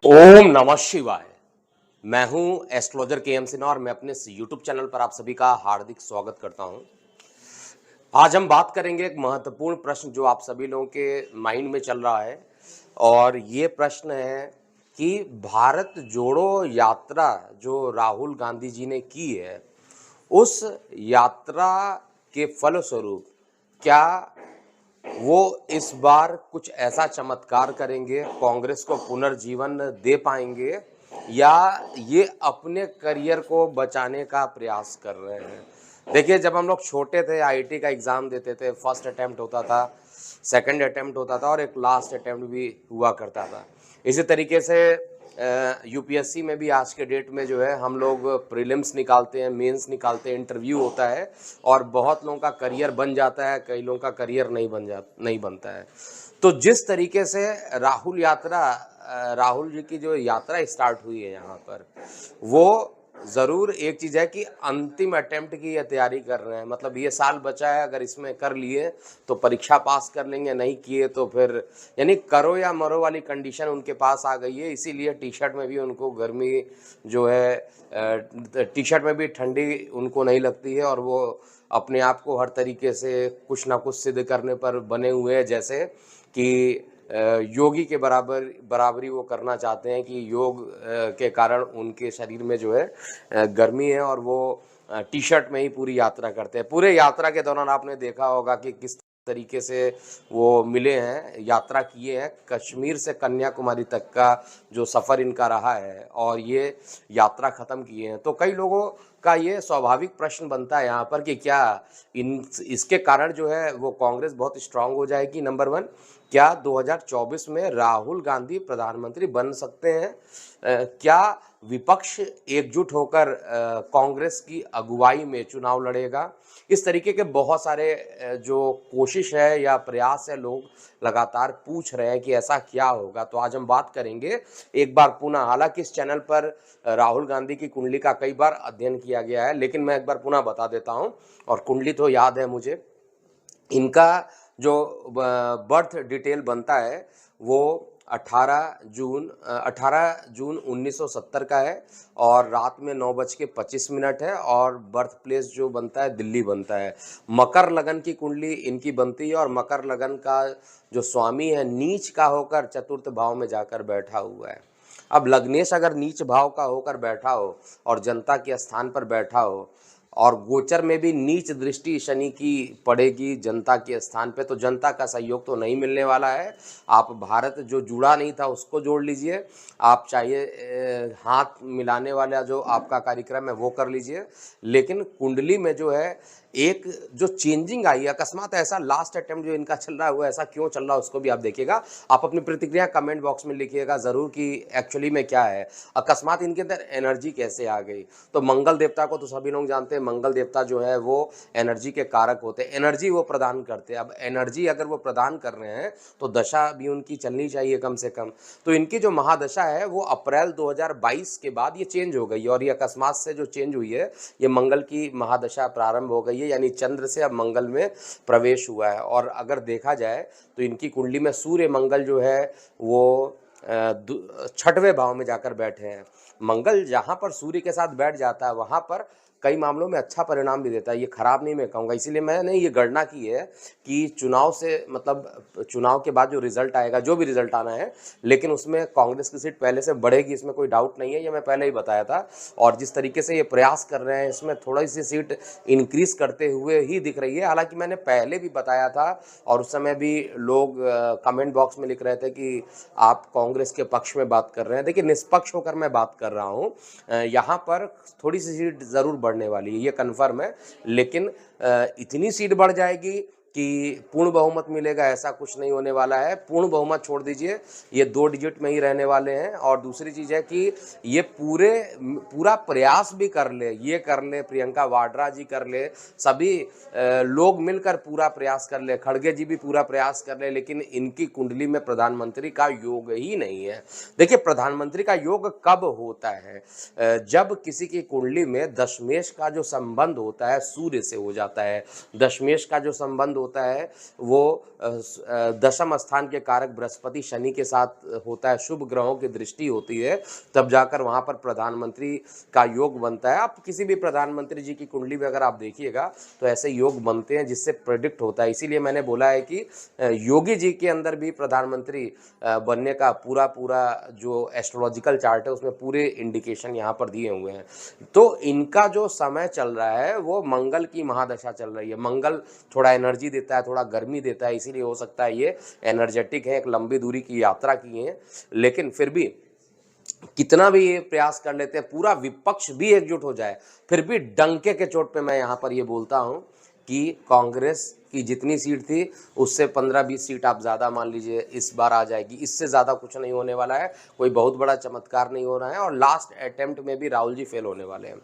ओम नमः शिवाय। मैं हूं एस्ट्रोलॉजर के एम सिन्हा और मैं अपने इस यूट्यूब चैनल पर आप सभी का हार्दिक स्वागत करता हूं। आज हम बात करेंगे एक महत्वपूर्ण प्रश्न जो आप सभी लोगों के माइंड में चल रहा है और ये प्रश्न है कि भारत जोड़ो यात्रा जो राहुल गांधी जी ने की है, उस यात्रा के फलस्वरूप क्या वो इस बार कुछ ऐसा चमत्कार करेंगे, कांग्रेस को पुनर्जीवन दे पाएंगे या ये अपने करियर को बचाने का प्रयास कर रहे हैं। देखिए, जब हम लोग छोटे थे, आईआईटी का एग्ज़ाम देते थे, फर्स्ट अटेम्प्ट होता था, सेकंड अटेम्प्ट होता था और एक लास्ट अटेम्प्ट भी हुआ करता था। इसी तरीके से यूपीएससी में भी आज के डेट में जो है हम लोग प्रीलिम्स निकालते हैं, मेंस निकालते हैं, इंटरव्यू होता है और बहुत लोगों का करियर बन जाता है, कई लोगों का करियर नहीं बनता है। तो जिस तरीके से राहुल जी की जो यात्रा स्टार्ट हुई है यहाँ पर, वो ज़रूर एक चीज़ है कि अंतिम अटेम्प्ट की ये तैयारी कर रहे हैं। मतलब ये साल बचा है, अगर इसमें कर लिए तो परीक्षा पास कर लेंगे, नहीं किए तो फिर यानी करो या मरो वाली कंडीशन उनके पास आ गई है। इसीलिए टी शर्ट में भी उनको गर्मी जो है, टी शर्ट में भी ठंडी उनको नहीं लगती है और वो अपने आप को हर तरीके से कुछ ना कुछ सिद्ध करने पर बने हुए हैं। जैसे कि योगी के बराबरी वो करना चाहते हैं कि योग के कारण उनके शरीर में जो है गर्मी है और वो टी शर्ट में ही पूरी यात्रा करते हैं। पूरे यात्रा के दौरान आपने देखा होगा कि किस तरीके से वो मिले हैं, यात्रा किए हैं। कश्मीर से कन्याकुमारी तक का जो सफ़र इनका रहा है और ये यात्रा ख़त्म किए हैं। तो कई लोगों का ये स्वाभाविक प्रश्न बनता है यहाँ पर कि क्या इसके कारण जो है वो कांग्रेस बहुत स्ट्रांग हो जाएगी। नंबर वन, क्या 2024 में राहुल गांधी प्रधानमंत्री बन सकते हैं? क्या विपक्ष एकजुट होकर कांग्रेस की अगुवाई में चुनाव लड़ेगा? इस तरीके के बहुत सारे जो कोशिश है या प्रयास है, लोग लगातार पूछ रहे हैं कि ऐसा क्या होगा। तो आज हम बात करेंगे एक बार पुनः। हालांकि इस चैनल पर राहुल गांधी की कुंडली का कई बार अध्ययन किया गया है, लेकिन मैं एक बार पुनः बता देता हूं। और कुंडली तो याद है मुझे, इनका जो बर्थ डिटेल बनता है वो 18 जून 1970 का है और रात में 9:25 है और बर्थ प्लेस जो बनता है दिल्ली बनता है। मकर लगन की कुंडली इनकी बनती है और मकर लगन का जो स्वामी है नीच का होकर चतुर्थ भाव में जाकर बैठा हुआ है। अब लग्नेश अगर नीच भाव का होकर बैठा हो और जनता के स्थान पर बैठा हो और गोचर में भी नीच दृष्टि शनि की पड़ेगी जनता के स्थान पे, तो जनता का सहयोग तो नहीं मिलने वाला है। आप भारत जो जुड़ा नहीं था उसको जोड़ लीजिए, आप चाहिए हाथ मिलाने वाला जो आपका कार्यक्रम है वो कर लीजिए, लेकिन कुंडली में जो है एक जो चेंजिंग आई है अकस्मात, ऐसा लास्ट अटेम्प्ट जो इनका चल रहा है वो ऐसा क्यों चल रहा है उसको भी आप देखिएगा। आप अपनी प्रतिक्रिया कमेंट बॉक्स में लिखिएगा ज़रूर कि एक्चुअली में क्या है, अकस्मात इनके अंदर एनर्जी कैसे आ गई। तो मंगल देवता को तो सभी लोग जानते हैं, मंगल देवता जो है वो एनर्जी के कारक होते हैं, एनर्जी वो प्रदान करते हैं। अब एनर्जी अगर वो प्रदान कर रहे हैं तो दशा भी उनकी चलनी चाहिए कम से कम। तो इनकी जो महादशा है वो अप्रैल 2022 के बाद ये चेंज हो गई है और ये अकस्मात से जो चेंज हुई है, ये मंगल की महादशा प्रारंभ हो गई है, यानी चंद्र से अब मंगल में प्रवेश हुआ है। और अगर देखा जाए तो इनकी कुंडली में सूर्य मंगल जो है वो 6वें भाव में जाकर बैठे हैं। मंगल जहाँ पर सूर्य के साथ बैठ जाता है वहाँ पर कई मामलों में अच्छा परिणाम भी देता है, ये खराब नहीं मैं कहूँगा। इसीलिए मैंने ये गणना की है कि चुनाव से मतलब चुनाव के बाद जो रिजल्ट आएगा, जो भी रिजल्ट आना है, लेकिन उसमें कांग्रेस की सीट पहले से बढ़ेगी, इसमें कोई डाउट नहीं है, ये मैं पहले ही बताया था। और जिस तरीके से ये प्रयास कर रहे हैं इसमें थोड़ी सी सीट इंक्रीज करते हुए ही दिख रही है। हालांकि मैंने पहले भी बताया था और उस समय भी लोग कमेंट बॉक्स में लिख रहे थे कि आप कांग्रेस के पक्ष में बात कर रहे हैं। देखिए, निष्पक्ष होकर मैं बात कर रहा हूँ। यहाँ पर थोड़ी सी सीट ज़रूर बढ़ने वाली है, ये कन्फर्म है, लेकिन इतनी सीट बढ़ जाएगी कि पूर्ण बहुमत मिलेगा ऐसा कुछ नहीं होने वाला है। पूर्ण बहुमत छोड़ दीजिए, ये 2 डिजिट में ही रहने वाले हैं। और दूसरी चीज़ है कि ये पूरा प्रयास भी कर ले, ये कर ले, प्रियंका वाड्रा जी कर ले, सभी लोग मिलकर पूरा प्रयास कर ले, खड़गे जी भी पूरा प्रयास कर ले, लेकिन इनकी कुंडली में प्रधानमंत्री का योग ही नहीं है। देखिए, प्रधानमंत्री का योग कब होता है? जब किसी की कुंडली में दशमेश का जो संबंध होता है सूर्य से हो जाता है। दशमेश का जो संबंध होता है वो दशम स्थान के कारक बृहस्पति शनि के साथ होता है, शुभ ग्रहों की दृष्टि होती है, तब जाकर वहाँ पर प्रधानमंत्री का योग बनता है। आप किसी भी प्रधानमंत्री जी की कुंडली में अगर आप देखिएगा तो ऐसे योग बनते हैं जिससे प्रेडिक्ट होता है। इसीलिए मैंने बोला है कि योगी जी के अंदर भी प्रधानमंत्री बनने का पूरा पूरा जो एस्ट्रोलॉजिकल चार्ट है उसमें पूरे इंडिकेशन यहाँ पर दिए हुए हैं। तो इनका जो समय चल रहा है वो मंगल की महादशा चल रही है। मंगल थोड़ा एनर्जी देता है, थोड़ा गर्मी देता है, इसीलिए हो सकता है ये एनर्जेटिक है, एक लंबी दूरी की यात्रा की है, लेकिन फिर भी कितना भी ये प्रयास कर लेते हैं, पूरा विपक्ष भी एकजुट हो जाए, फिर भी डंके के चोट पे मैं यहाँ पर ये बोलता हूँ कि कांग्रेस की जितनी सीट थी उससे 15-20 सीट आप ज़्यादा मान लीजिए इस बार आ जाएगी। इससे ज़्यादा कुछ नहीं होने वाला है, कोई बहुत बड़ा चमत्कार नहीं हो रहा है, और लास्ट अटेम्प्ट में भी राहुल जी फेल होने वाले हैं।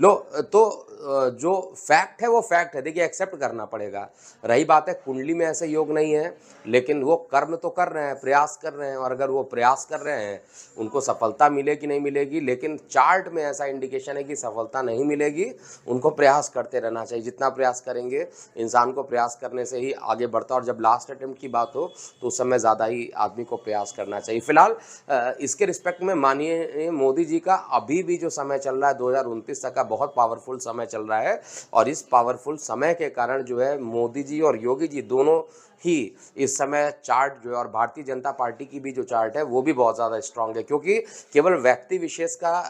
लो तो जो फैक्ट है वो फैक्ट है, देखिए एक्सेप्ट करना पड़ेगा। रही बात है कुंडली में ऐसे योग नहीं है, लेकिन वो कर्म तो कर रहे हैं, प्रयास कर रहे हैं, और अगर वो प्रयास कर रहे हैं उनको सफलता मिलेगी नहीं मिलेगी, लेकिन चार्ट में ऐसा इंडिकेशन है कि सफलता नहीं मिलेगी। उनको प्रयास करते रहना चाहिए, जितना प्रयास करेंगे इंसान को प्रयास करने से ही आगे बढ़ता है, और जब लास्ट अटेम्प्ट की बात हो तो उस समय ज़्यादा ही आदमी को प्रयास करना चाहिए। फिलहाल इसके रिस्पेक्ट में मानिए मोदी जी का अभी भी जो समय चल रहा है 2029 तक का बहुत पावरफुल समय चल रहा है, और इस पावरफुल समय के कारण जो है मोदी जी और योगी जी दोनों ही इस समय चार्ट जो है, और भारतीय जनता पार्टी की भी जो चार्ट है वो भी बहुत ज़्यादा स्ट्रांग है, क्योंकि केवल व्यक्ति विशेष का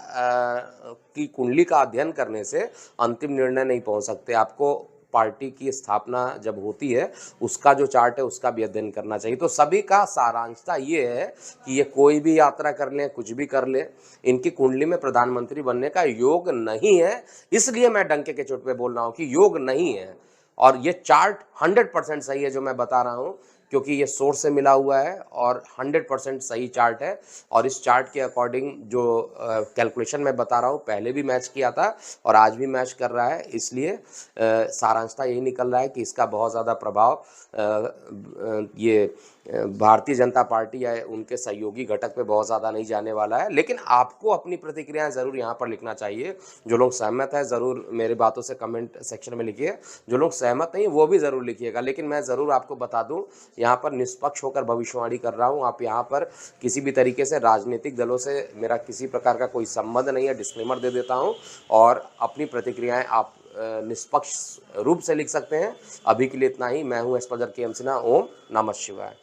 की कुंडली का अध्ययन करने से अंतिम निर्णय नहीं पहुंच सकते। आपको पार्टी की स्थापना जब होती है उसका जो चार्ट है उसका भी अध्ययन करना चाहिए। तो सभी का सारांशता ये है कि ये कोई भी यात्रा कर लें, कुछ भी कर लें, इनकी कुंडली में प्रधानमंत्री बनने का योग नहीं है। इसलिए मैं डंके के चोट पे बोल रहा हूँ कि योग नहीं है, और ये चार्ट 100% सही है जो मैं बता रहा हूँ, क्योंकि ये सोर्स से मिला हुआ है और 100% सही चार्ट है। और इस चार्ट के अकॉर्डिंग जो कैलकुलेशन मैं बता रहा हूँ पहले भी मैच किया था और आज भी मैच कर रहा है, इसलिए सारांशता यही निकल रहा है कि इसका बहुत ज़्यादा प्रभाव ये भारतीय जनता पार्टी या उनके सहयोगी घटक पे बहुत ज़्यादा नहीं जाने वाला है। लेकिन आपको अपनी प्रतिक्रियाएं ज़रूर यहाँ पर लिखना चाहिए। जो लोग सहमत हैं ज़रूर मेरी बातों से कमेंट सेक्शन में लिखिए, जो लोग सहमत नहीं वो भी ज़रूर लिखिएगा। लेकिन मैं ज़रूर आपको बता दूं, यहाँ पर निष्पक्ष होकर भविष्यवाणी कर रहा हूँ। आप यहाँ पर किसी भी तरीके से राजनीतिक दलों से मेरा किसी प्रकार का कोई संबंध नहीं है, डिस्क्लेमर दे देता हूँ। और अपनी प्रतिक्रियाएँ आप निष्पक्ष रूप से लिख सकते हैं। अभी के लिए इतना ही। मैं हूँ एस्ट्रोलॉजर के एम सिन्हा। ओम नमः शिवाय।